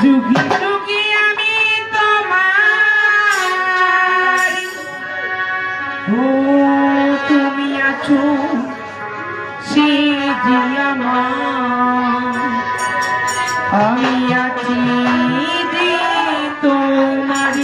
যুগে যুগে আমি তোমার, ও তুমি আছো সে যে আমার, আমি আছি যে তোমার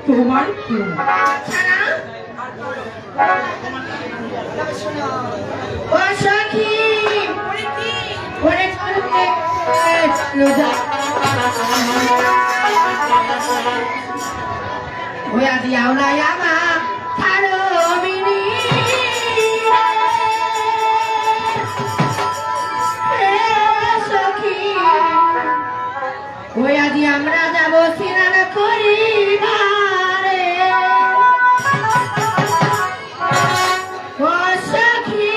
তোমার কেউ ছাড়া ও সখী ওরে করতে রোজা ওই আদি আওলাই আমা থারো মিনি সখী ওই আদি আমরা যাব সিনান করিবারে ও সখী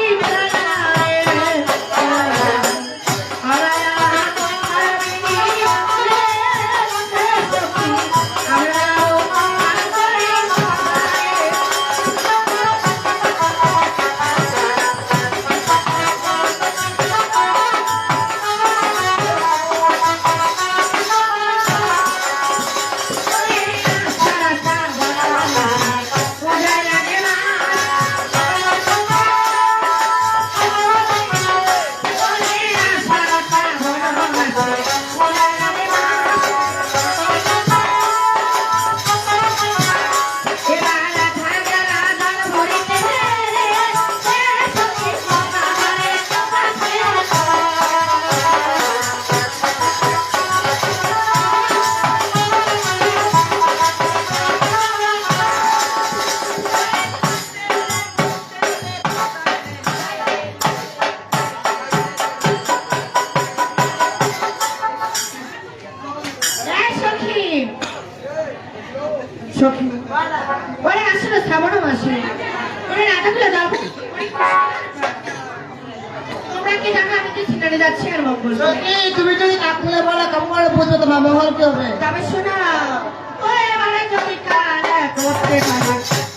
সখী ওরে আসলে শ্রাবণ মাসে ওরে রাধাগুলো দাও তোমরা কি জানো আমি যে সিনারে যাচ্ছি আর মঙ্গল সখী তুমি যদি না খুলে বলো কেমন করে বুঝবে তোমার ব্যবহার কি হবে? তবে শোনা ওরে মানে যদি কানে করতে পারে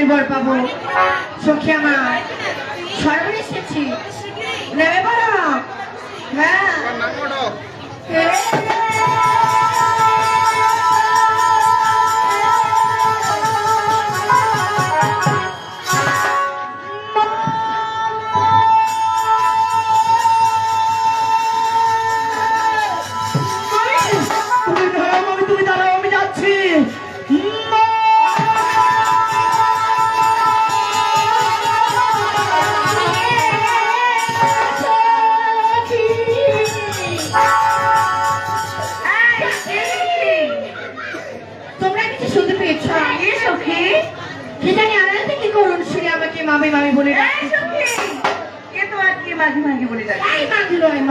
বর পাবো সখী আমার সর্বনে এসেছি নেবে বলো হ্যাঁ তুমি দাঁড়াও আমি যাচ্ছি মামি মামি বলে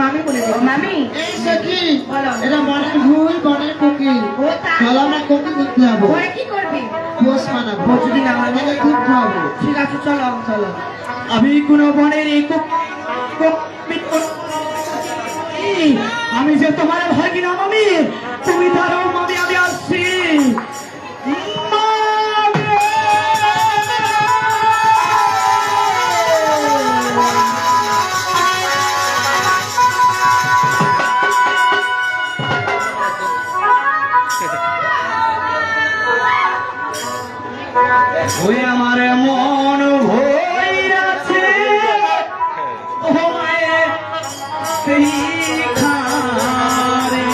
মামি বলে মামি এই সখী বলো এটা মনের ভুল মনের কোকিল চলো আমরা কোকিল দেখতে যাবো কি করবি পোষ মানাবো যদি না মানে দুধ খাওয়াবো ঠিক আছে চলো চলো আমি কোনো বনের আমি যে তোমার ভাগিনা মামি তুমি ধরো মামি আমি আসছি ওই আমার মন ভইরাছে ও মায়ে সেই খারে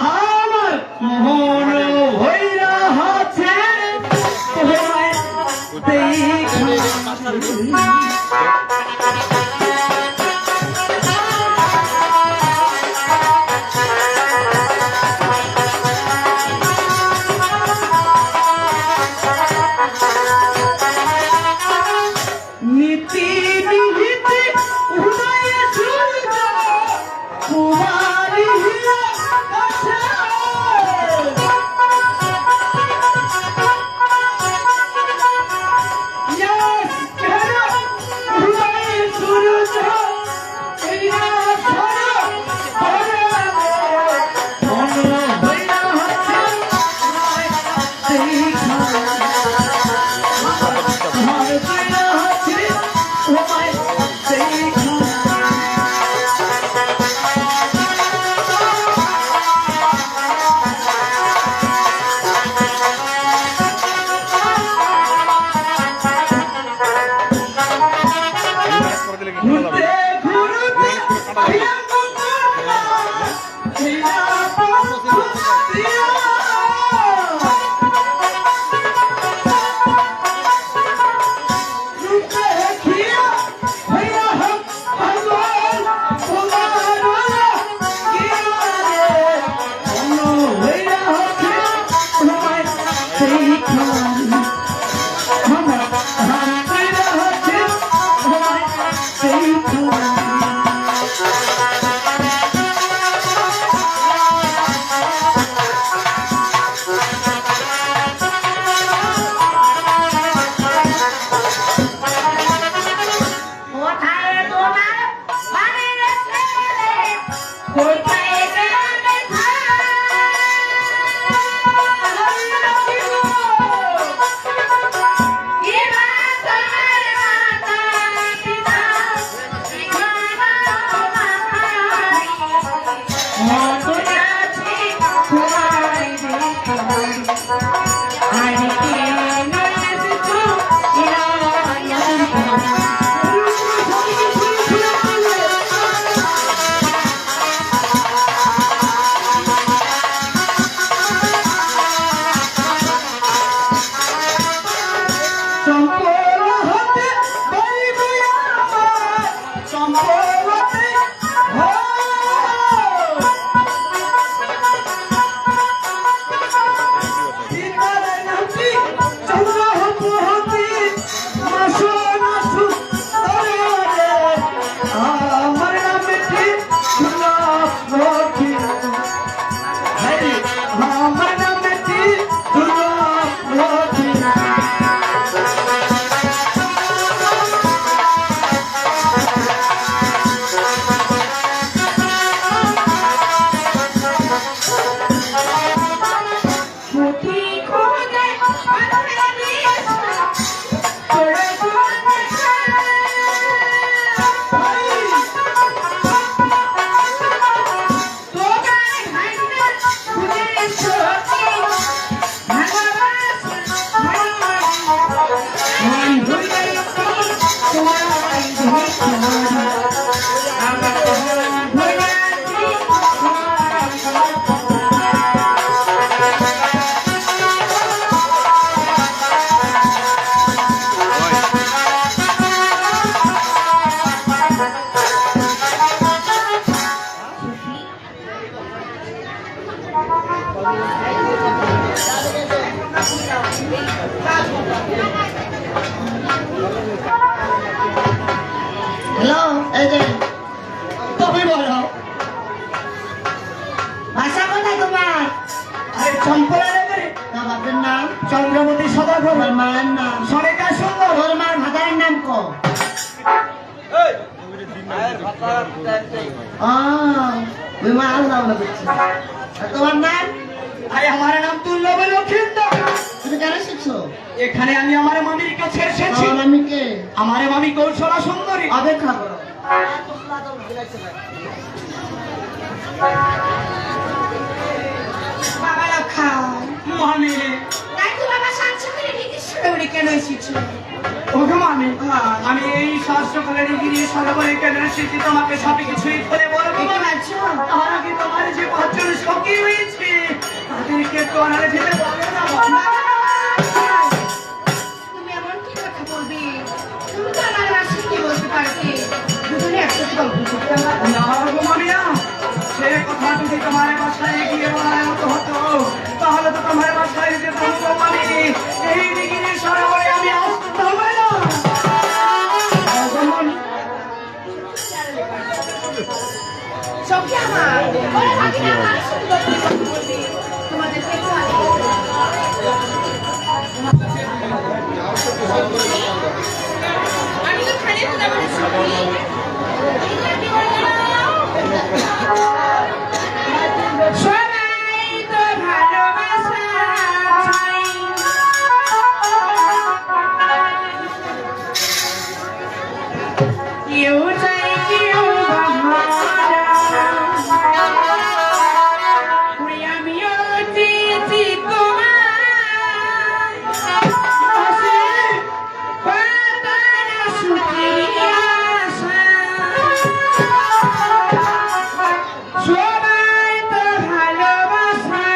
আমার মন ভইরা আছে ও মায়ে সেই খারে নীতি নিহিতি এই যে তুমি বলো ভাষা কোথায় তোমার? আরে চম্পলা রে, তার বাপের নাম চন্দ্রবতী সদাগর, তোমার মায়ের নাম সরেকা সুন্দর। তোর মার ভাতারের নাম কো ওই মা আল্লাহ বলে করছি আর তোমার নাম আরে আমার নাম তুল্লব লক্ষিন্দর। তুমি কেন শিখছো এখানে আমি আমার মামির কাছে এসেছি। আমার আমি কে আমার মামি কৌশলা সুন্দরী। অপেক্ষা করো বাবা লক্ষা মামি, তাই তো বাবা সাতসকালে ঢেকেশ্বরে উড়ে কেন এসেছো? ওগো মামি, আমি এই শাস্ত্রকালে গিয়ে সরবরে কেন এসেছি তোমাকে সবই কিছুই খুলে বলবো। কি বলছো? তার আগে তোমার যে পাঁচজন সখী হয়েছে তাদেরকে তো আনারে যেতে বলো না বাবা। তুমি এমন কি কথা বলবে? তুমি তো আমার বাসায় কি বলতে পারবে? দুজনে একসাথে গল্প করতে আমার না গো মামি না, সে কথা যদি তোমার বাসায় গিয়ে বলার মতো হতো তাহলে তো তোমার বাসায় যেতাম গো মামি। এই দিকে সরবরে আমি আসতে হবে না। ওগো মামি, সখী আমার ওরা ভাগিনা আমার সাথে গল্প করতে বলবে। তোমাদেরকে তো আমি তো খালি তোমার সখী সবাই তো ভালোবাসা চাই। কেউ চাই কেউ বাহারা। ওই আমিও চেয়েছি তোমার পাতার সুখের আশা। সবাই তো ভালোবাসা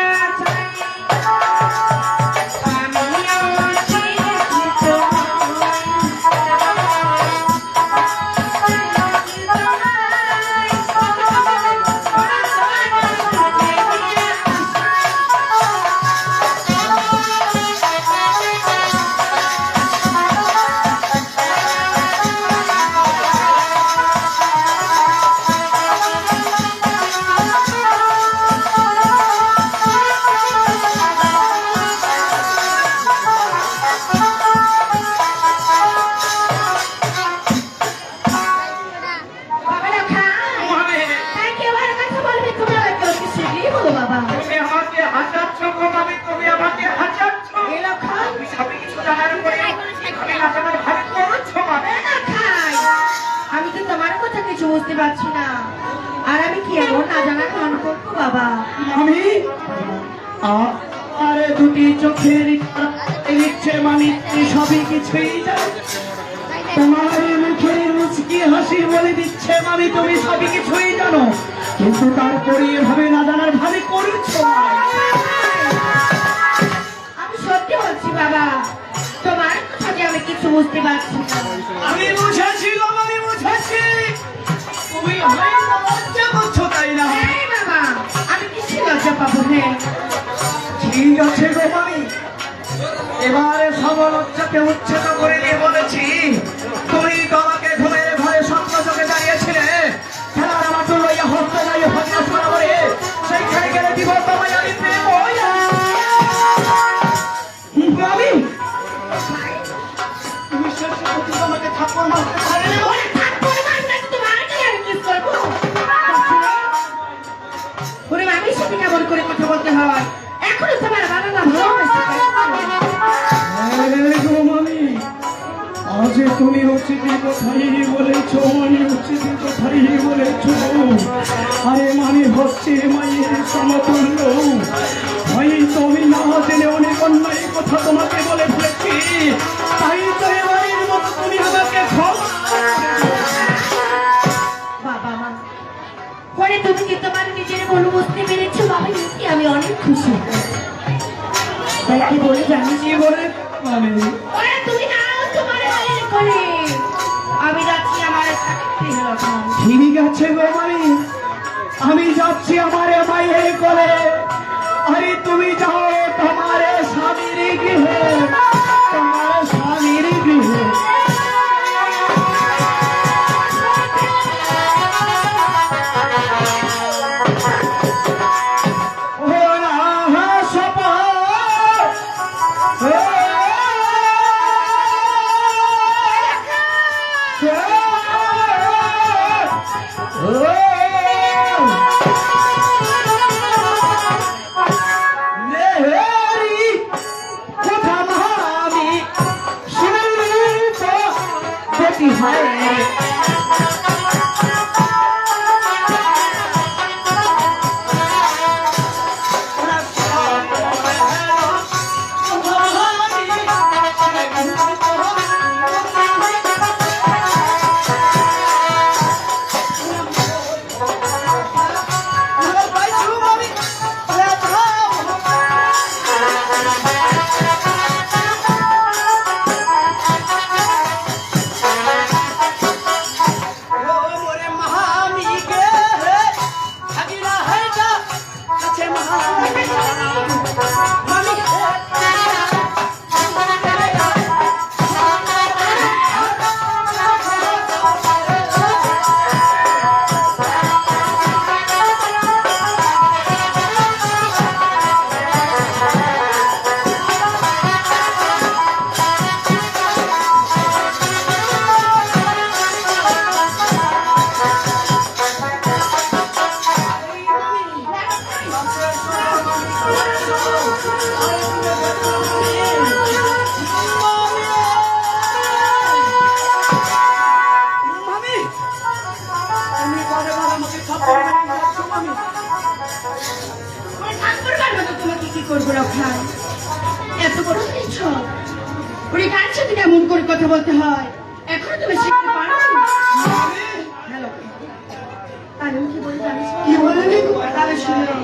চাই। আমিও চেয়েছি বাবা লক্ষা মামি, তাই কেউ আর কথা বলবে? তুমি আবার কেউ কি শিখলেই বলো বাবা। তুমি আমাকে হাঁচাচ্ছ গো মামি, তুমি আমাকে হাঁচাচ্ছ। এ লক্ষা তুমি সবই কিছু জানার পরে আমি না জানার ভাবে করছো মামি। খাই আমি তো তোমার কথা কিছু বুঝতে পারছি না। আর আমি কি এমন না জানার মন করবো বাবা? মামি, আরে দুটি চোখের ইচ্ছে মামি, তুমি সবই কিছুই জানো। তোমার মুখের মুচকি হাসি বলে দিচ্ছে মামি তুমি সবই কিছুই জানো, কিন্তু তারপরে এভাবে না জানার ভাবে করছো। আমি সত্যি বলছি বাবা, তোমার কথা যে আমি কিছু বুঝতে পারছি না। আমি বুঝেছি গো, আমি বুঝেছি তুমি হয়তো লজ্জা করছো তাই না? এই বাবা, আমি কিছু লজ্জা পাবো? হ্যাঁ ঠিক আছে গো মামি, এবারে সব লজ্জাকে উচ্ছেদ করে দিয়ে বলেছি তুমি তো আমাকে ঘুমের ঘরে স্বপ্ন চোখে দাঁড়িয়েছিলে খেলার আমার তো লইয়া হস্ত যাই হত্যা করা বলে সেইখানে গেলে দিব তোমায় আমি প্রেম হইয়া। মামি, তুমি শেষ পর্যন্ত আমাকে থাপ্পড় মারতে পারলে না? ওরে থাপ্পড় মারলে তোমার কি আমি কি করবো? ওরে মামির সাথে কেমন করে কথা বলতে হয়? এখনো তোমার বানানা ভালো হয়েছে। গো মামি, আজ তুমি উচিতের কথাই বলেছ, মানি উচিতের কথাই বলেছ। আরে মানি হচ্ছে মায়ের সমতুল্য। হয়তো আমি না জেনে অনেক অন্যায় কথা তোমাকে বলে ফেলেছি, তাই তো এবারের মতো তুমি আমাকে ক্ষমা। বাবা মা পরে তুমি কি তোমার নিজের মন বুঝতে পেরেছো? বাবা কি আমি অনেক খুশি। তাই কি বলে জানিস? কি বলে মামি? ওরে তুমি না তোমার মায়ের কোলে, আমি যাচ্ছি আমার চাকরি হলো। ঠিক আছে গো মামি, আমি যাচ্ছি আমার মায়ের কোলে। আরে তুমি যাও তোমার স্বামীর গৃহে, তোমার স্বামীর গৃহে। মেহেরি কথা আমি শুনলি তো বেটি হয় তোমাকে কি করবো রক্ষায়? এত বড় হয়েছ, ওই কার সাথে কেমন করে কথা বলতে হয় এখনো তুমি শিখতে পারো? হ্যালো, আমি কি বলে জানিস? কি বলে? তাহলে শুনো।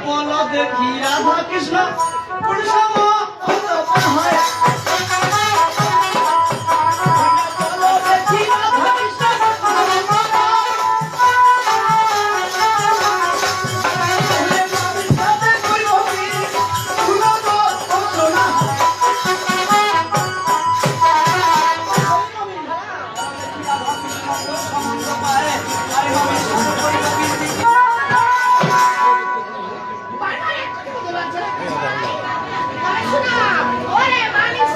বলো দেখি রাধা কৃষ্ণ পুরুষম হয় বলো দেখি রাধা কৃষ্ণ বারবার এক কথা বলতে পারছে না। তবে শোনা, ওরে মালিক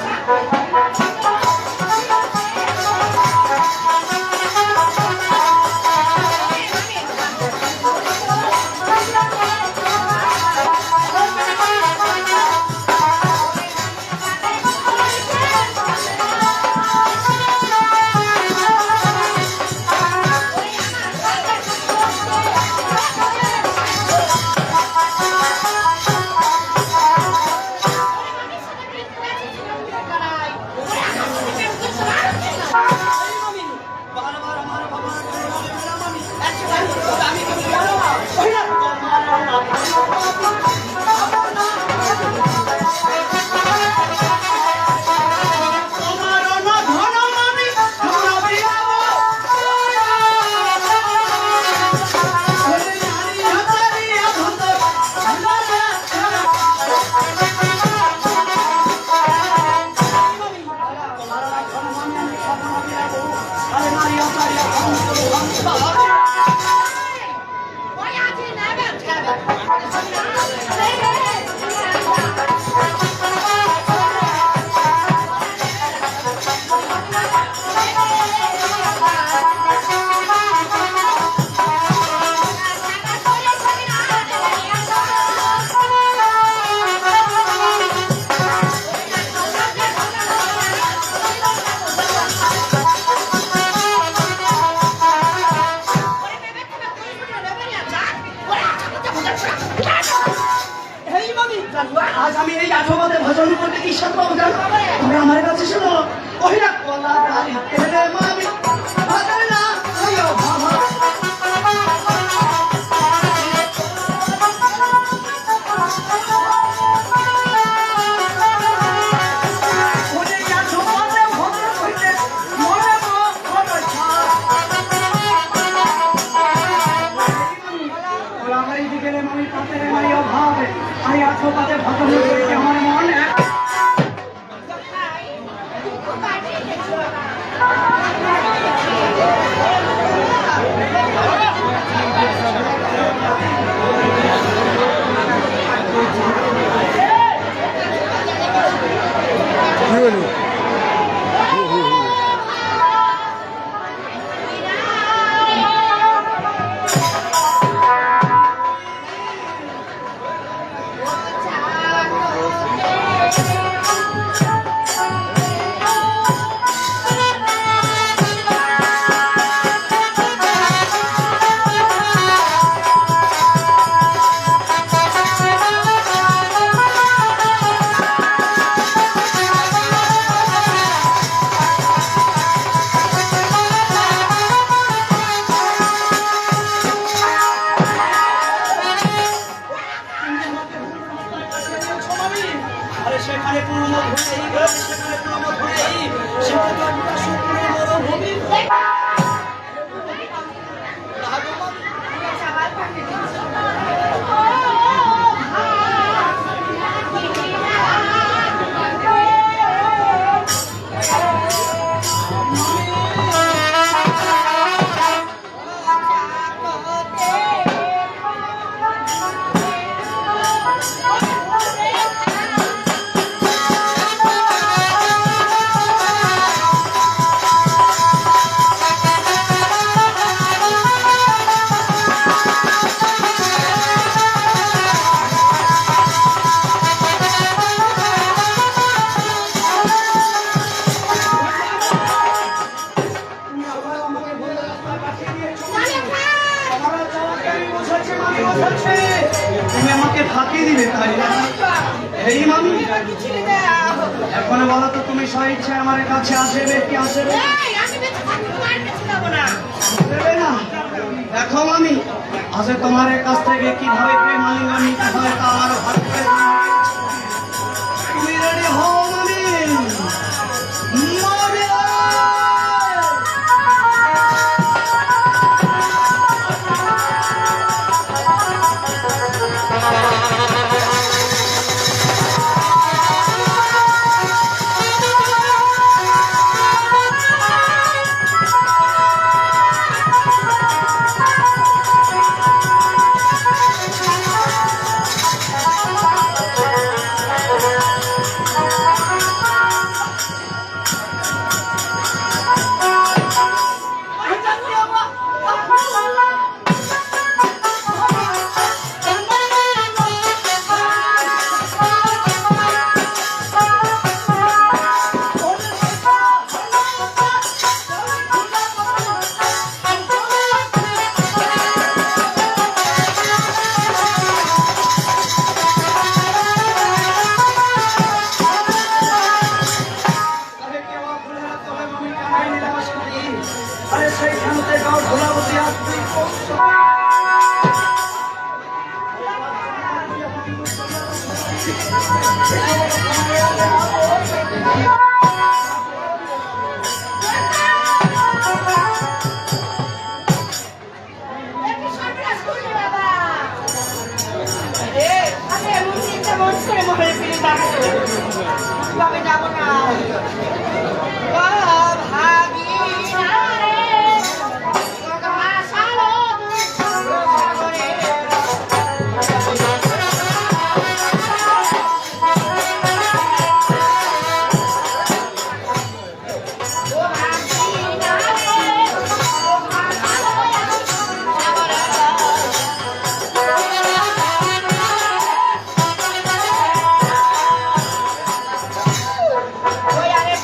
আজ আমি এই আঠবাদে ভজন করতে কি সাথে পাবো জানো? তোমরা আমার কাছে শোনো ওহিরা কলা গালি তেলে মামি ভাদর না আয়ো বাবা ওরে আঠবাদে ভজন করতে মরে মরে ছা ওলা মারি দিকে মামি পাতে মারি অভাবে আমি আঠবাদে ভজন করতে আমার মন এক সেখানে পুরনো সেখানে পুরনো সেখানে শুকনো মরুভূমি তুমি আমাকে ফাঁকি দিলে তাই না? এই মামি এখন বলো তো তুমি স্বইচ্ছে আমার কাছে আসবে কি আসবে দেবে না? দেখো মামি আজ তোমার কাছ থেকে কিভাবে প্রেম আলিঙ্গন নিতে হয় আরে কেউ ফুলের তলে আমি কানাই নিলাম করি আরে সেইখান থেকে ভোলাবতী আসবি একটু সন্ত্রাস করলি বাবা। আমি এমন চিন্তা মন করে মহলে ফিরে তাকাবো। তবে যাবো না। ও ভাবি না রে, তোকে ভাসালো দুই সাগরে। ও ভাবি না রে, তোকে ভাসালো সাগরে। ওই আরে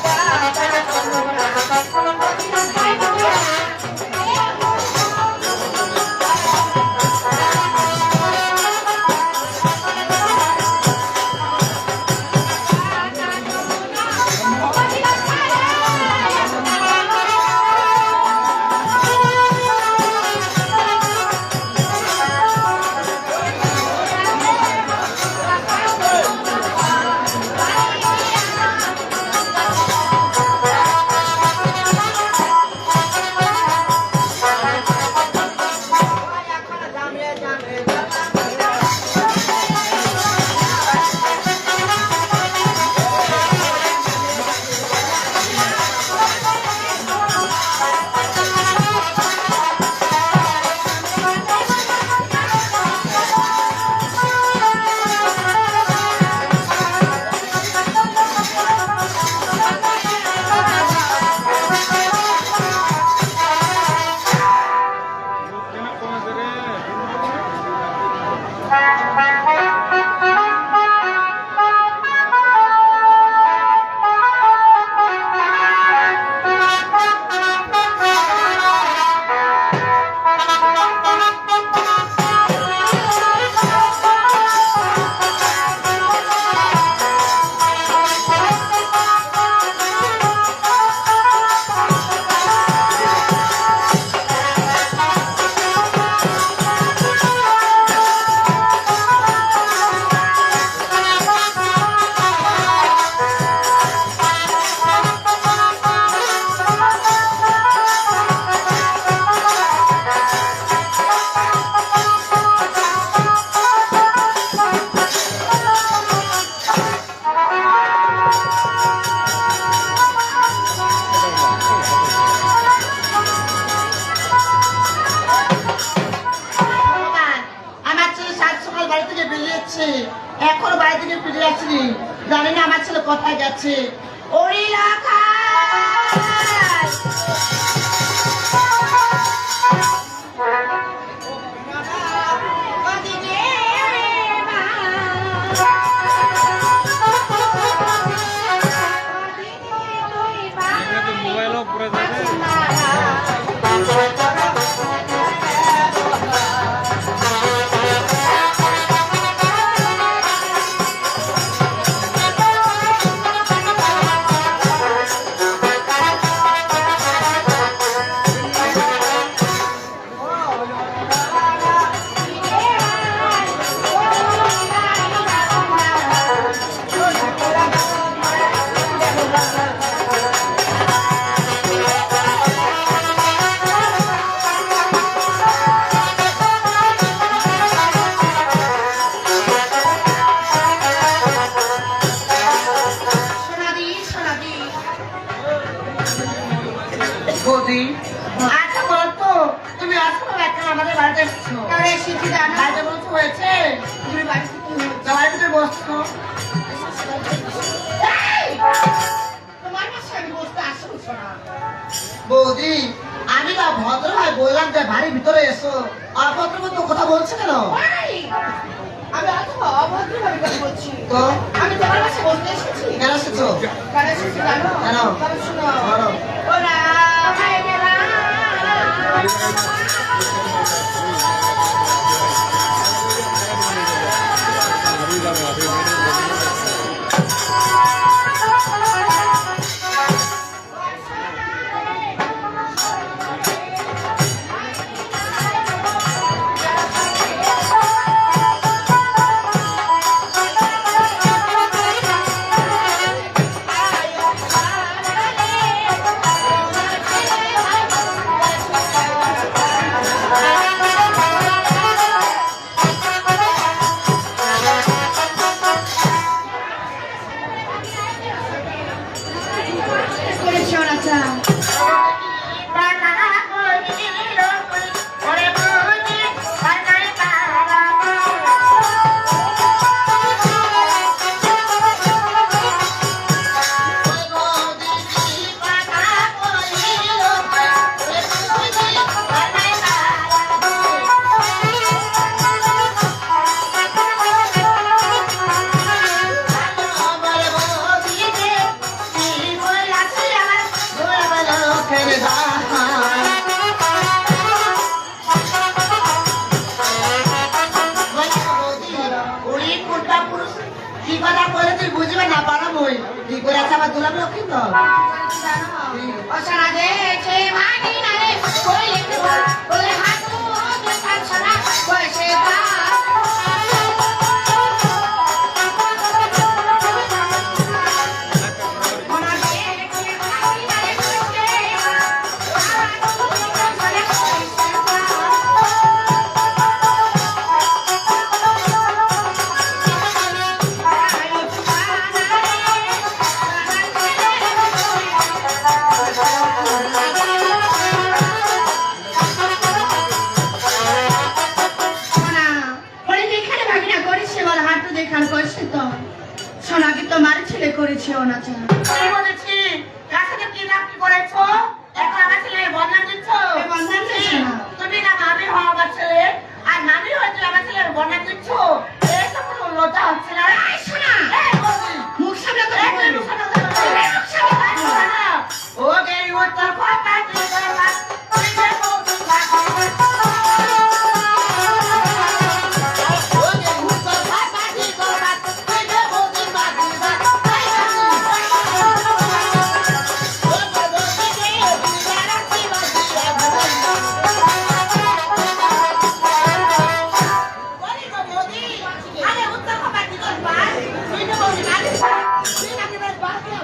এখনো বাড়ি থেকে ফিরে আসিনি, জানি না আমার ছেলে কোথায় গেছে। ওরে লাখাই মোবাইলও পড়ে যাবে। ও তো আমি তোমার কাছে বলতে এসেছি। কেন এসেছো? কেন এসেছি জানো? কেন? তবে শোনো। বলো। ওরা ভাই বেলা। করেছো রাজা। কি কথা বলে তুই বুঝবে না পারো মই কি করে আছে আমার দুলাম লক্ষ্মী তো অসারা দেখে ভাগি না রে কই লিখতে বলে হাতু দেখান সারা বয়সে সোনাকে তোমার ছেলে করেছে অনাচার। আমি বলেছি কার সাথে কি নাম কি করেছো এখন আমার ছেলে বদনাম দিচ্ছ বদনাম দিচ্ছ না। তুমি না মামি হও আমার ছেলে আর মামি হয়েছে আমার ছেলের বদনাম দিচ্ছ এইসব কোনো লজ্জা হচ্ছে না এই শোনা, এই বলছি মুখ সামনে কথা বলবি। মুখ সামনে কথা বলবি। মুখ সামনে কথা বলবি। ও গেই ও তোর কথা কি করবা তুই যে বলছিস না ও গেই ও তোর কথা কি করবা তুই যে বলছিস না ও বাবা কি বিরাট কি বাজিয়া বলি গো মোদি আরে উত্তর কথা কি করবা তুই যে বলছিস না তুই নাকি বেশ বাজিয়া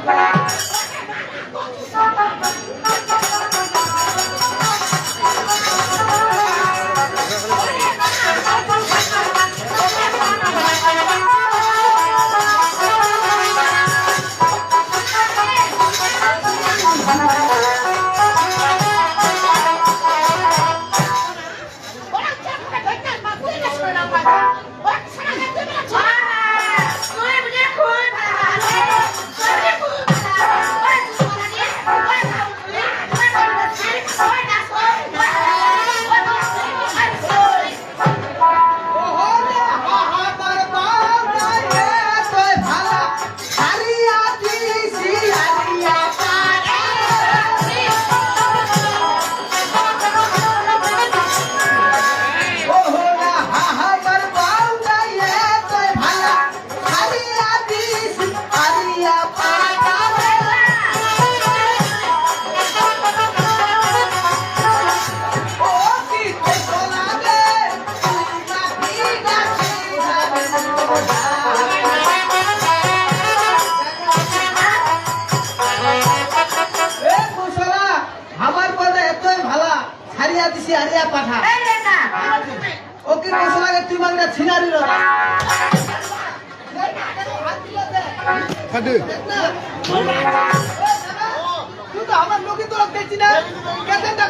আমার লোকে তো দেখছি না কেসেটা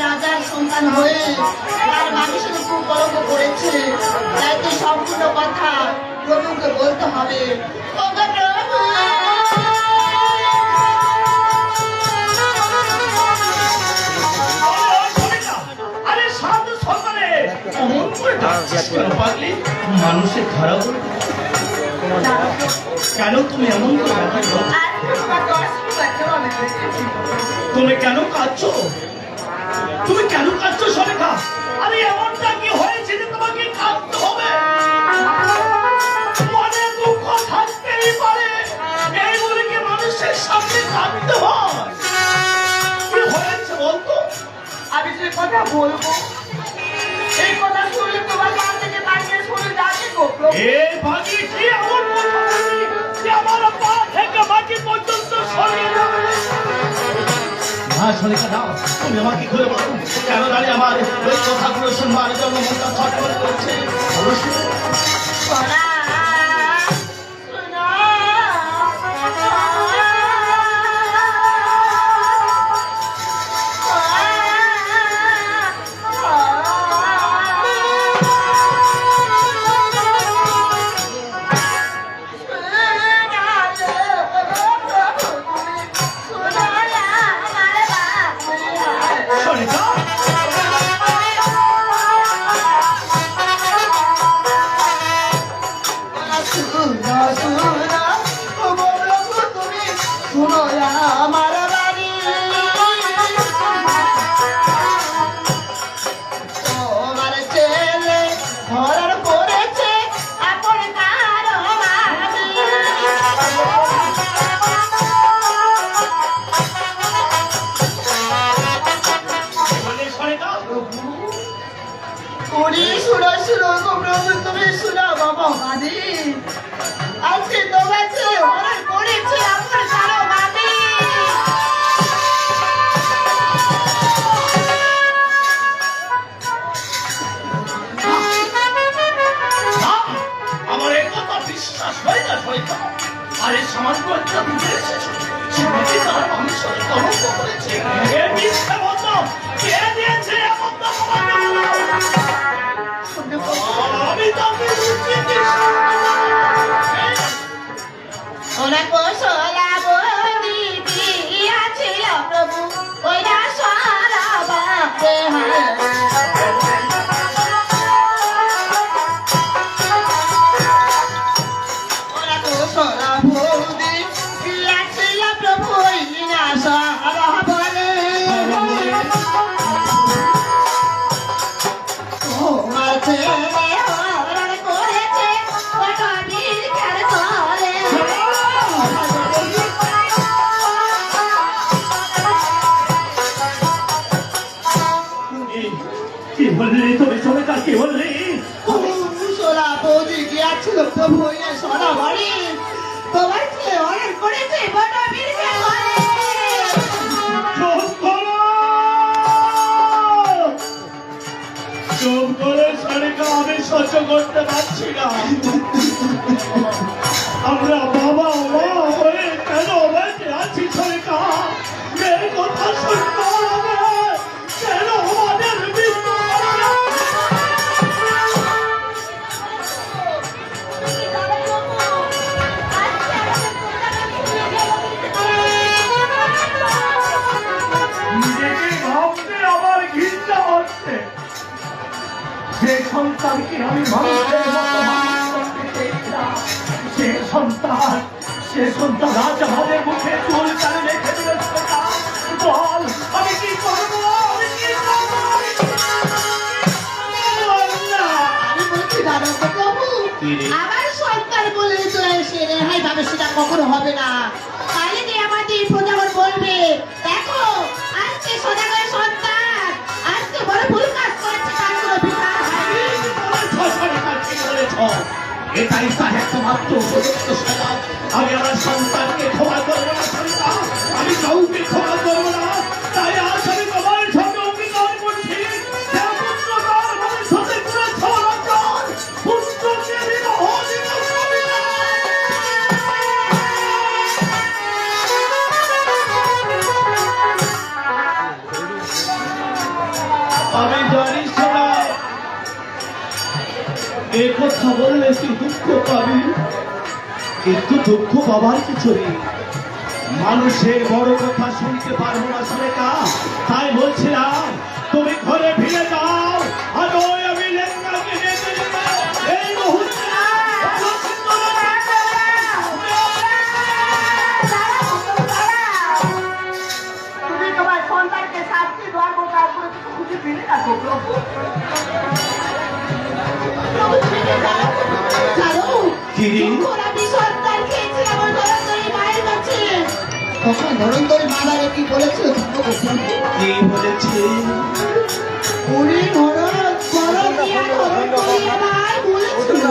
রাজার সন্তান হয়ে তার মানুষের উপর কলঙ্ক করেছে, তাই তো সম্পূর্ণ কথা প্রভুকে বলতে হবে। ওগো প্রভু, আরে সাধু সকালে অমন করে ডাকছিস কেন পাগলি? মানুষের খারাপ কেন তুমি এমন করে ডাকছো? তুমি কেন কাঁদছো? তুমি কেন কাঁদছো সরেখা? আরে এমনটা কি হয়েছে যে তোমাকে কাঁদতে হবে? মনে দুঃখ থাকতেই পারে, এই বলে কি মানুষের সামনে কাঁদতে হয়? কি হয়েছে বলতো? আমি যে কথা বলবো এই কথা শুনলে তোমার মা থেকে বাঁচিয়ে শুনে যাবে গো প্রভু। এই ভাগি কি এমন কথা বললি যে আমার পা থেকে মাটি পর্যন্ত সরিয়ে যাবে? না সরেখা দাও, তুমি আমাকে খুলে বলো কেন জানি আমার ওই কথাগুলো শুনবার জন্য মনটা ছটফট করছে। অবশ্যই সোনা, আজকে তোমাকে অনেক করেছি আপনার কারো বাদে। আমার এই কথা বিশ্বাস হয় না সরেখা। আরে সামান্য একটা বুঝে এসেছো তার মানুষের কলঙ্ক করেছে। এ মিথ্যে বন্ধ কে দিয়েছে? এমন তো আমি তাকে ওরা কোশলা বন্দি দিয়াছিল প্রভু, ওইটা সারা বাপে যাচ্ছিল প্রভু এ সোনা বাড়ি তোমার ছেলে অনেক করেছে বড় বীরকে বলে চুপ করো! চুপ করে সারিকা, আমি সহ্য করতে পারছি না। আমরা বাবা মা হয়ে কেন বেঁচে আছি সারিকা? মেয়ের কথা শুনতে হবে, কেন আমাদের মৃত্যু হবে? নিজেকে ভাবতে আমার ঘৃণা হচ্ছে। যে সন্তানকে আমি মানুষের মতো মানুষ করতে চেয়েছিলাম, সে সন্তান আজ আমাদের মুখে চুল টানে রেখে দিয়েছে। বল, আমি কি করবো? আমি কি করবো? আমি বলছি দাদা তো প্রভু আমার সন্তান বলে তো সে রেহাই পাবে, সেটা কখনো হবে না। তাহলে যে আমাদের প্রজাগণ বলবে দেখো আজকে সদাগরের সন্তান আজকে বড় ভুল কাজ করেছে, তার কোনো বিচার হয়নি। এটাই তার একমাত্র উপযুক্ত সাজা। আমি আমার সন্তানকে ক্ষমা করবো না সন্তান, আমি কাউকে ক্ষমা করবো না। তাই আজ আমি তোমার সঙ্গে অঙ্গীকার করছি, যে পুত্র তার ভবিষ্যতে করেছে অনর্জন, পুত্রকে বিবাহ দিবস হবে না। আমি জানি সোনা, এ কথা বললে তুই দুঃখ পাবি, কিন্তু দুঃখ পাবার কিছু নেই। মানুষের বড় কথা শুনতে পারবো না সুরেখা, তাই বলছিলাম তুমি ঘরে ফিরে যাও। আর ওই আমি লেঙ্গাকে ডেকে দেবো এই মুহূর্তে। তুমি তোমার সন্তানকে শাস্তি দেওয়ার মতো আর কোনো কিছু খুঁজে পেলে না গো প্রভু। প্রভু তুমি কি জানো? জানো? কি? যখন আমি সন্তান খেয়েছি আমার ধরন্তরী মায়ের কাছে, তখন ধরন্তরী মামারে কি বলেছিল জানো গো প্রভু? কি বলেছে? ওরে ধরন ধরন দিয়া ধরন্তরী আমার বলেছিল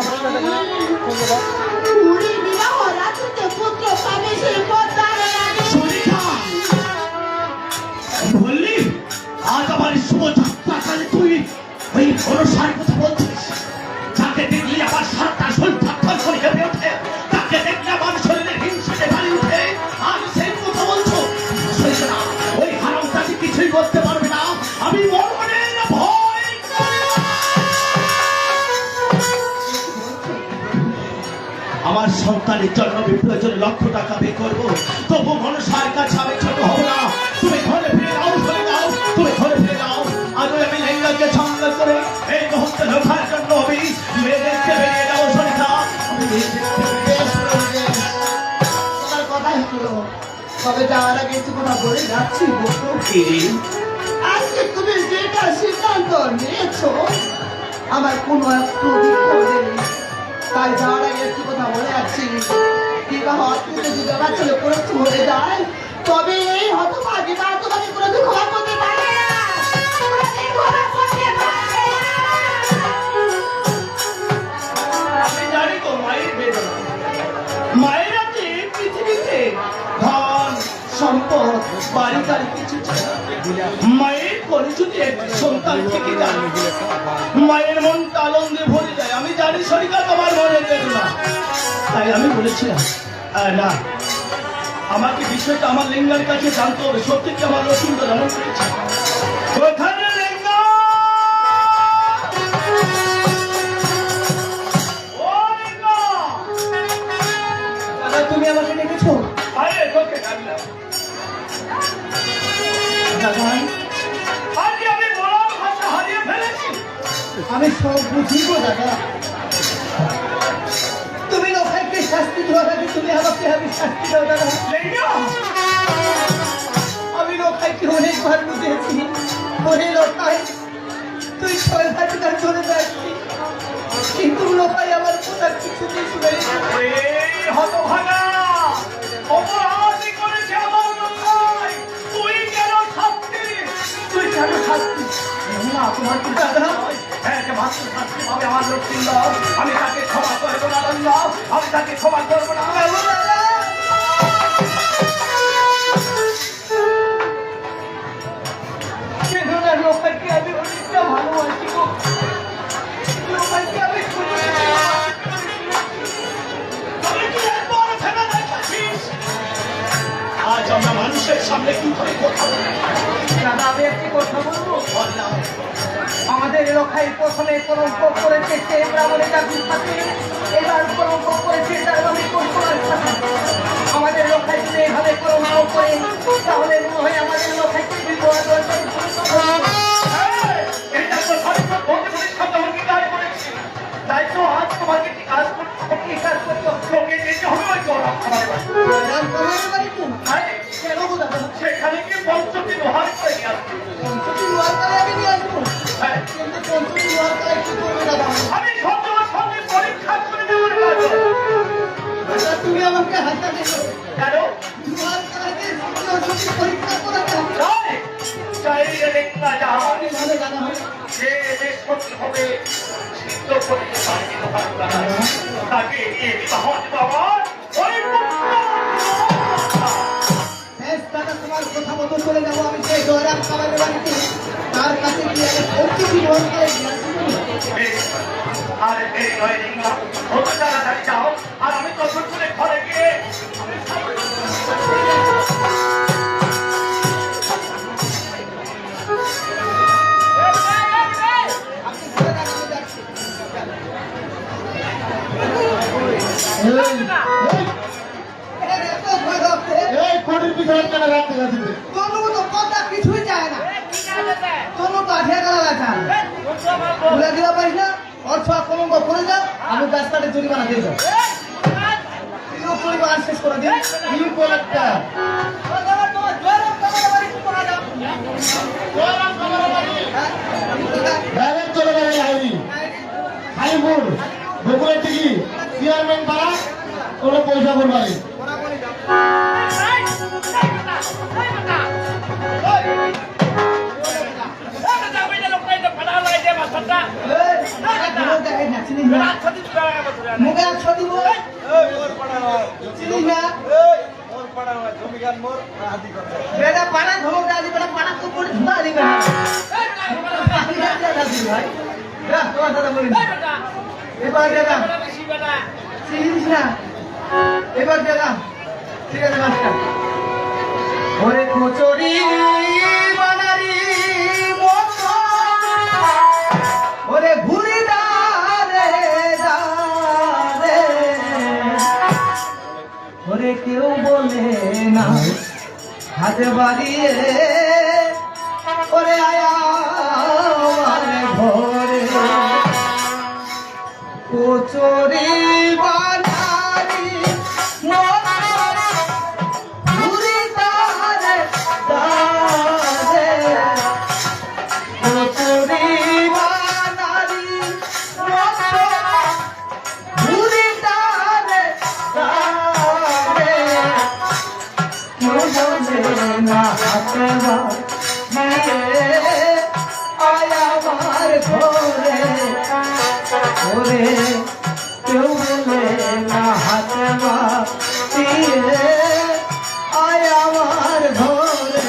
ওরে বিবাহ রাত্রিতে পুত্র পাবে সে পদ্মার রানী। সুরেখা, বললি আজ আমার শুভযাত্রাকালে তুই ওই ভরসার কথা বলছিস? যাকে দেখলি আমার সারাটা শরীর থরথর করে কেঁপে ওঠে, তাকে দেখলে আমার শরীরের হিংসাতে বাড়ি উঠে, আজ সেই কথা বলছো? সইছে না, ওই হারামটাকে কিছুই করতে পারবে না। আমি মরণের ভয় করি না। আমার সন্তানের জন্য আমি প্রয়োজনে লক্ষ টাকা ব্যয় করবো, তবু মনসার কাছে আমি ছোট হব না। তুমি ঘরে ফিরে যাও, চলে যাও, তুমি ঘরে ফিরে যাও। আজ আমি লেঙ্গাকে সঙ্গে করে এই মুহূর্তে লোকার জন্য আমি মেয়েদেরকে বেরিয়ে যাবো সরিতা। বেশ প্রভু, বেশ। তোমার কথাই হলো, তবে যাওয়ার আগে একটু কথা বলে যাচ্ছি গো প্রভু। আজকে তুমি যেটা সিদ্ধান্ত নিয়েছো আমার কোনো একটু দুঃখ নেই, তাই যাওয়ার আগে একটু কথা বলে যাচ্ছি। বিবাহ অতীতে যদি আমার ছেলে কোনো কিছু হয়ে যায়, তবে এই হতভাগী বা তোমাকে কোনো দুঃখ ভোগ করতে পারে না। কোনোদিন ক্ষমা করতে পারে না। আমি জানি তো মায়ের বেদনা। মায়ের আছে পৃথিবীতে ধন সম্পদ বাড়ি গাড়ি কিছু চায় না। মায়ের পরে যদি একটি সন্তান থেকে যায়, মায়ের মনটা আনন্দে ভরে যায়। আমি জানি সরিকা তোমার মনের বেদনা, তাই আমি বলেছিলাম না, আমাকে বিষয়টা আমার লিঙ্গার কাছে জানতে হবে। সত্যি কি আমার রসুনটা এমন করেছে? কোথায় লিঙ্গা? ও লিঙ্গা! দাদা, তুমি আমাকে ডেকেছো? আরে তোকে ডাকলাম। দাদা, আজকে আমি বলার ভাষা হারিয়ে ফেলেছি। আমি সব বুঝিব দাদা। তুমি লোকাইকে শাস্তি দেওয়ার আগে তুমি আমাকে আমি শাস্তি দাও দাদা। লিঙ্গা! আমি লোকাইকে অনেকবার বুঝেছি, ওরে লোকাই তুই 6 ঘন্টা চলে যাচ্ছি, কিন্তু লোকাই আমার কথা কিছুতেই শুনে না। এই হতভাগা! অপরাধী করেছে আমার লোকাই। তুই কেন শাস্তি? তুই কেন শাস্তি? না, তোমার কি দাদা? হ্যাঁ, যে মাত্র শাস্তি পাবে আমার লক্ষ্মী, আমি তাকে ক্ষমা করবো না। দাও, আমি তাকে ক্ষমা করবো না। কেননা লোকাকে আমি অনেকটা ভালোবাসি গো। লোকাকে আমি আজ আমরা মানুষের সামনে কি করে কথা বলবো? দাদা, আমি একটি কথা বলবো। আমাদের এলাকায় প্রথমে কলঙ্ক করেছে সে ব্রাহ্মণের জাতির সাথে, এবার কলঙ্ক করেছে তার আমি কল্পনার সাথে। আমাদের এলাকায় যদি এভাবে কলঙ্ক করে তাহলে মনে হয় আমাদের এলাকায় কি বিপদ দরকার। এটা তো সত্য, বলতে বলে শব্দ অঙ্গীকার করেছি। তাই তো আজ তোমাকে একটি কাজ করতে হবে। কি কাজ করছো? তোকে যেতে হবে ওই গরম খাবার বাড়ি। আরে, সেখানে গিয়ে পঞ্চমী লোহার করে নিয়ে আসবে। হ্যাঁ, আমি সত্যের সঙ্গে পরীক্ষা করে দেওয়ার কাজ। তুমি আমাকে হাতটা দেখো কেন? পরীক্ষা করে তাই চাইলে দেখলা যা ভালো জানা হয় সে যে সত্যি হবে সিদ্ধ করে পারবে লোহার করা। তাকে নিয়ে বিবাহ বাবা ওই বেশ দাদা, তোমার কথা মতো চলে যাবো আমি সেই জয়রাম খাবারের বাড়িতে। তার কাছে গিয়ে আমি প্রত্যেকটি গ্রহণ করে আর এই নয় রিঙ্গা হতে তাড়াতাড়ি যাও। আর আমি তখন করে ঘরে গিয়ে কথা কিছুই যায় না। কোনো তো আঠিয়া গেল গাছা বলে দিতে পারিস না। অর্থ কলঙ্ক করে যাও, আমি গাছ কাটে জরিমানা দিয়ে যাও। তুইও পরিবার শেষ করে দিন। কি বলাটা চলে গেলে হাইমুর বগুড়ার থেকে চেয়ারম্যান পাড়া কোনো পয়সা করবাই মুখে একশো দিব চিনিস না বেটা পাড়া ধমক দেওয়া দিবে না। পাড়া তো করে ধোয়া দিবে না। ভাই তোমার দাদা বলি এবার দাদা চিনিস না। এবার দাদা ঠিক আছে মাস্টার। ওরে কচুরি বানারি মতো ওরে ঘুরি দারে দারে ওরে কেউ বলে না হাতে বাড়িয়ে ওরে আয়া ঘরে কচুরি বানারি ঘুরি দারে দারে কচুরি বানারি ঘুরি দারে দারে কেউ বলে না হাতে বাড়িয়ে আয়া আমার ঘরে ওরে কেউ বলে না হাতে বাড়িয়ে আয় আমার ঘরে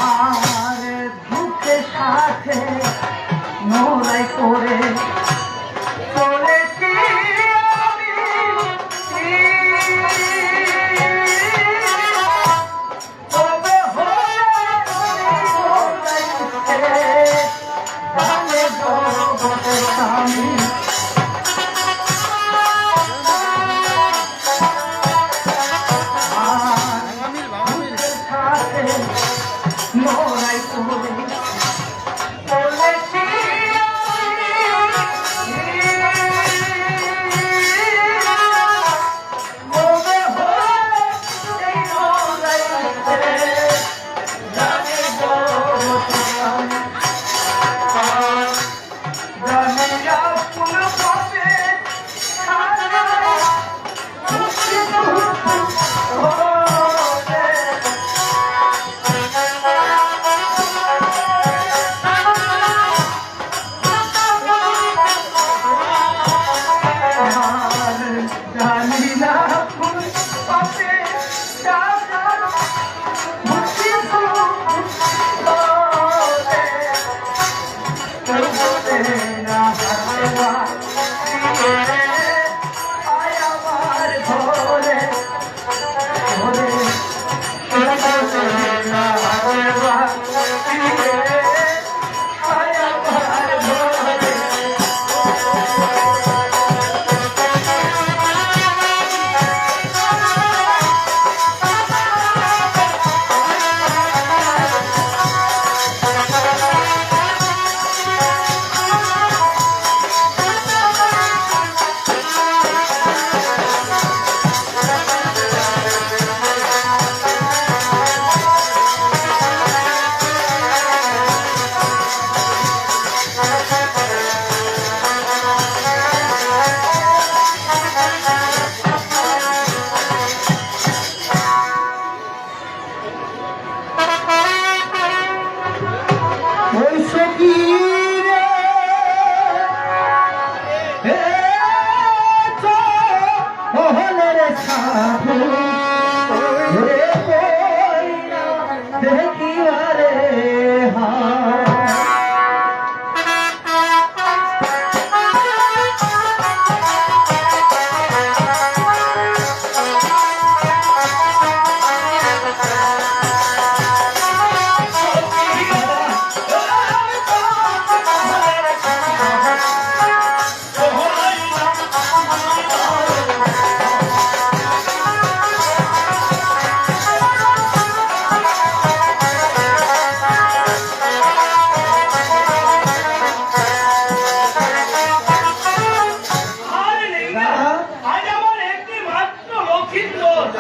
আরে মরাই তোরে বলেছি মনে হয় এই মরাইতে জানে জানিয়া কোন পথে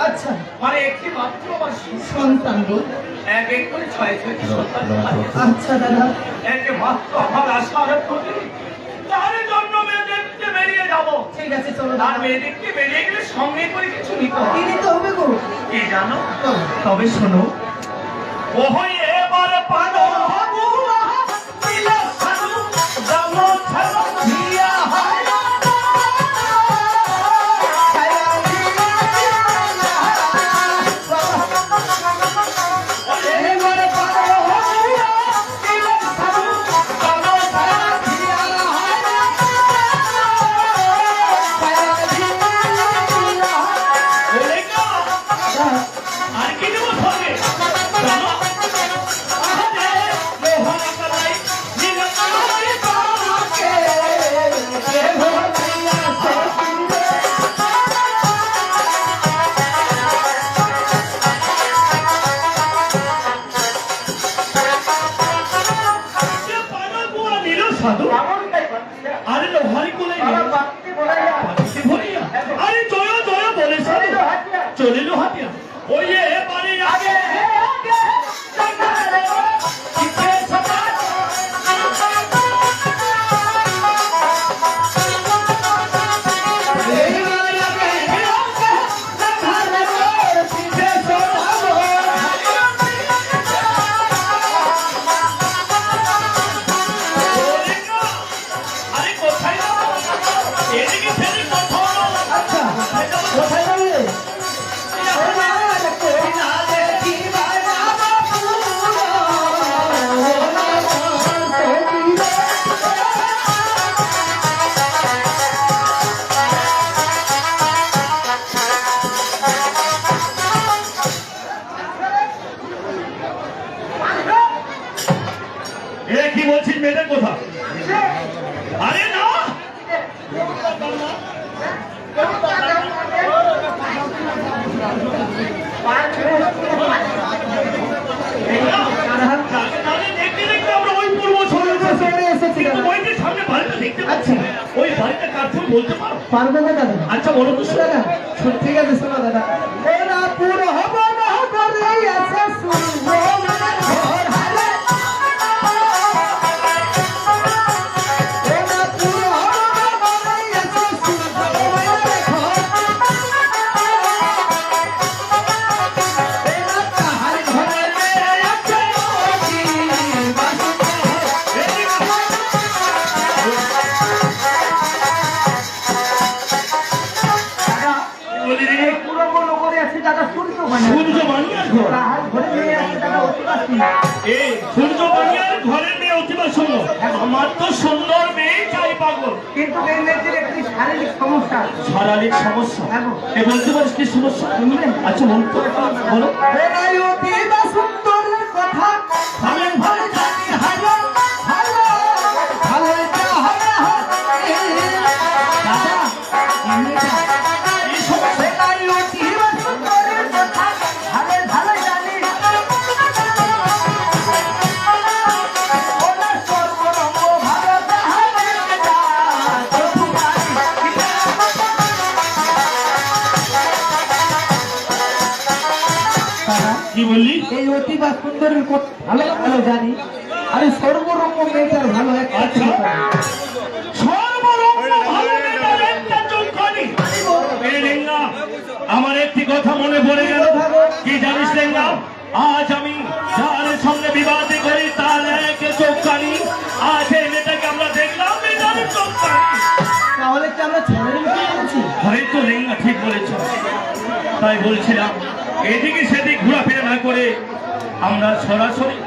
আচ্ছা মানে একটি মাত্র আমার সন্তান গো এক এক করে ছয় ছয়টি সন্তান আছে। আচ্ছা দাদা একে মাত্র আমার আশার প্রতি তার জন্য মেয়ে দেখতে বেরিয়ে যাব। ঠিক আছে চলো আর দাদা মেয়ে দেখতে বেরিয়ে গেলে সঙ্গে করে কিছু নিতে কি হবে। নিতে হবে গো কি জানো? চলো। তবে শোনো ও এবার পানো মিলা সাধু জানো ছাড়ো দিয়া হয় আর কি দেবো সঙ্গে জানো? লোহার কালাই নীলা কালাই পাকে কে ভরিয়া সখিরে যে পাগল বুয়া নিল সাধু আরে লোহারি কোলে নিল পাখি ভরিয়া আরে জয় জয় বলে সাধু চলিল হাতিয়া ওই এবারে আগে পিছে সবার আরে কোথায় যাবো? এদিকে ফেরি কোথাও না। আচ্ছা কোথায় যাবো? কোথায় যাবে এ কি বলছিস মেয়েদের কথা? আরে না বলতে পারো? পারবো না দাদা। আচ্ছা বলো তো দাদা ঠিক আছে, শোনো দাদা। ওরা পুরো হবো না করে আছে শুনবো মনের ঘর হারে। ওরা পুরো হবো না করে আছে শুনবো মনের ঘর। এরা তাহার ঘরে মেয়ে আছে অতি বলি রে, পুরো বলো করে আছে দাদা সূর্য মানে সূর্য বানিয়ার ঘর। তাহার ঘরে মেয়ে আছে দাদা অতি বাসি। এই সূর্য বানিয়ার ঘরের মেয়ে অতিবা শোনো, আমার তো সুন্দর মেয়ে চাই পাগল। কিন্তু এই মেয়েটির একটি শারীরিক সমস্যা আছে। শারীরিক সমস্যা? হ্যাঁ গো। এ বলতে পারিস কি সমস্যা? আচ্ছা বলতো, বলো। ওরাই অতি বা সুন্দরের কথা ভালো ভালো জানি হালো হালো ভালো হালো দাদা এই সমস্যা ওরাই অতি বা সুন্দরের কথা ভালো ভালো জানি ওনার সর্বরঙ্গ ভালো তাহারে যা প্রভু কি বললি? এই অতি বা সুন্দরের কথা ভালো ভালো জানি আরে সর্বরঙ্গ মেয়েটার ভালো একটা আচ্ছা। সর্বরঙ্গ ভালো মেয়েটার একটা চোখখানি। এই লেঙ্গা, আমার একটি কথা মনে পড়ে গেল। কি জানিস লেঙ্গা, আজ আমি যার সঙ্গে বিবাদে করি তার এক চোখখানি। আজ এই মেয়েটাকে আমরা দেখলাম, মেয়েটার চোখখানি। তাহলে কি আমরা ছেলের মুখে বলছি? হয়তো তো লেঙ্গা ঠিক বলেছ। তাই বলছিলাম এদিকে সেদিক ঘোরাফেরা না করে আমরা সরাসরি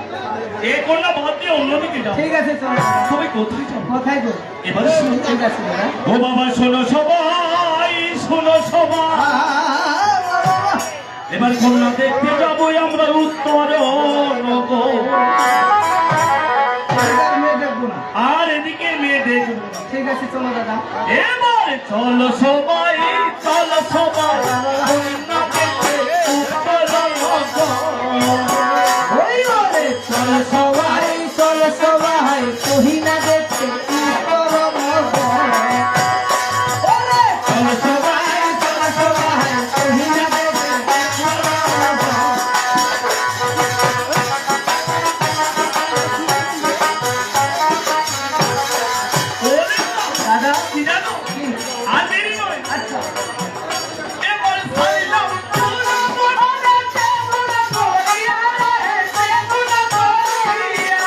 এ কন্যা বাদ দিয়ে অন্যদিকে যাবো। ঠিক আছে চল। সবাই কোথায় যাবো? কোথায় গো? এবার শুনো। ঠিক আছে দাদা। ও বাবা শোনো সবাই, শোনো সবাই, এবার কন্যা দেখতে যাবো আমরা উত্তর মেয়ে দেখবো না। আর এদিকে মেয়ে দেখবো। ঠিক আছে চলো দাদা। এবার চলো সবাই, চলো সবাই কন্যা দেখতে উত্তরনগর। ওই বলে চলো সবাই চলো সবাই কহিনা দেখতে চলো সবাই, চলো সবাই কহিনা দেখতে ওরে বাবা, দাদা কি জানো? আর দেরি নয়। আচ্ছা এবার সাইলাম পুরো মনে চেতনা করিয়া রে, চেতনা করিয়া।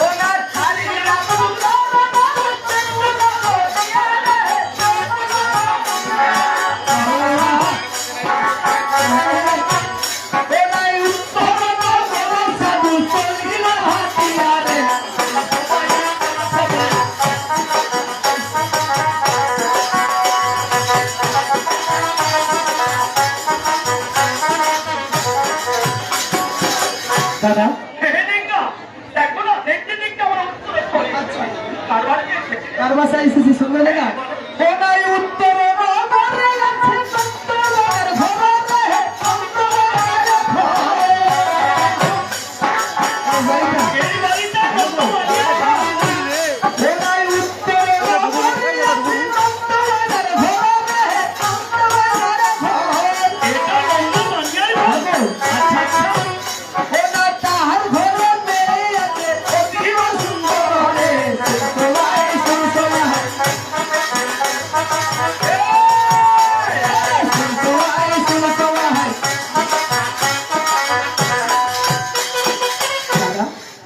ওনা ছাড়িয়া পুরো মনে চেতনা করিয়া রে ওনাই উত্তর নগর সাধু চলিল হাতিয়ারে দাদা হে লিঙ্গা, দেখো না, দেখতে দেখতে আমার উত্তরে চলে যাচ্ছে। কারবার কে এসেছে? কার বাসায় এসেছি শুনবে না? ওনাই উত্তর নগরে আছে সন্তরের ঘরে সন্তরের ঘরে এই বাড়িটা কত বাড়িয়া? ওনাই উত্তর নগরে আছে সন্তরের ঘরে সন্তরের ঘরে এটা বন্ধ বানিয়ার ঘর। আচ্ছা আচ্ছা, ওনা তাহার ঘরে মেয়ে আছে অতি সুন্দরে সবাই সবাই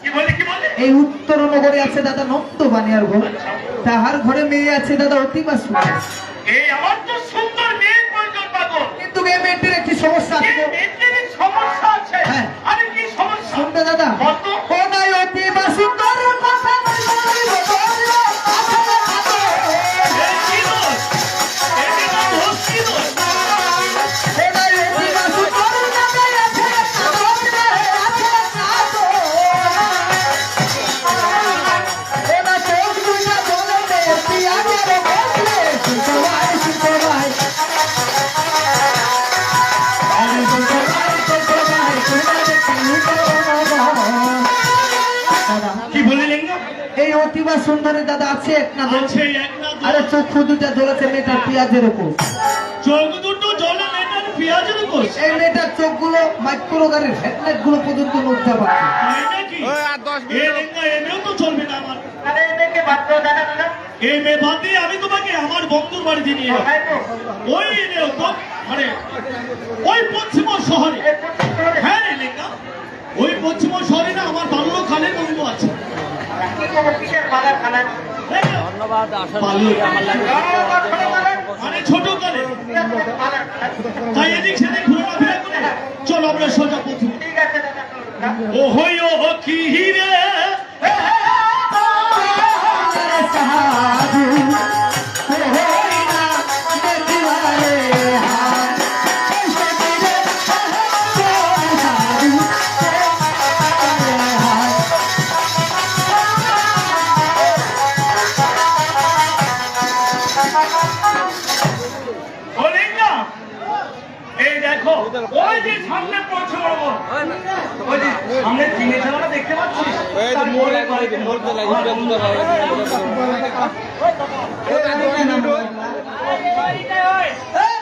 কি বলে কি বলে? এই উত্তর নগরে আছে দাদা নন্দ বানিয়ার ঘর তাহার ঘরে মেয়ে আছে দাদা অতিবা সুন্দর এই আমার তো সুন্দর মেয়ে প্রয়োজন পাগল। কিন্তু এই মেয়েটির একটি সমস্যা আছে এই গো। মেয়েটির সমস্যা আছে। হ্যাঁ। আরে কি সমস্যা? শুনবে দাদা কত? ও নাই অতিবা সুন্দর কথা বলিব বলিব আধা আধা এই কি দোষ? এই যে না দোষ কি দোষ? ও নাই অতিবা সুন্দর নামে আছে সাগরে আছে সাগর ও না চোখ দুইটা বলে পিয়া গেলে বসলে সুতরাই সুতরাই আরে সুতরাই সুতরাই তুমি দেখতে দাদা এই অতিবা সুন্দরী দাদা আছে এক না দুই? আছে এক না দুই। আরে চক্ষু দুটা জ্বলেছে মেয়েটার পেঁয়াজের উপর। চোখ দুটো জলে মেটার পেঁয়াজের উপর। এই মেয়েটার চোখগুলো মাইক্রো গাড়ির হেডলাইট গুলো পর্যন্ত নড়তে পারছে। তাই নাকি? এ লেঙ্গা, এ মেয়েও তো চলবে না আমার। এই মেয়ে বাদ দিয়ে আমি তোমাকে আমার বন্ধুর বাড়িতে নিয়ে যাবো। ওই রে তো মানে ওই পশ্চিম শহরে। হ্যাঁ রে লেঙ্গা, ওই পশ্চিম শহরে না আমার বাল্যকালের বন্ধু আছে। মানে ছোট কালে। তাই এদিক সেদিক ঘোরাফেরা করে চলো আমরা সোজা পথে। ও হই ও কি রে ও লেঙ্গা, এই দেখো ওই যে সামনে পৌঁছে বড় ওই যে সামনে চিনি চালাটা দেখতে পাচ্ছিস? তার মোড়ে বাড়িতে এই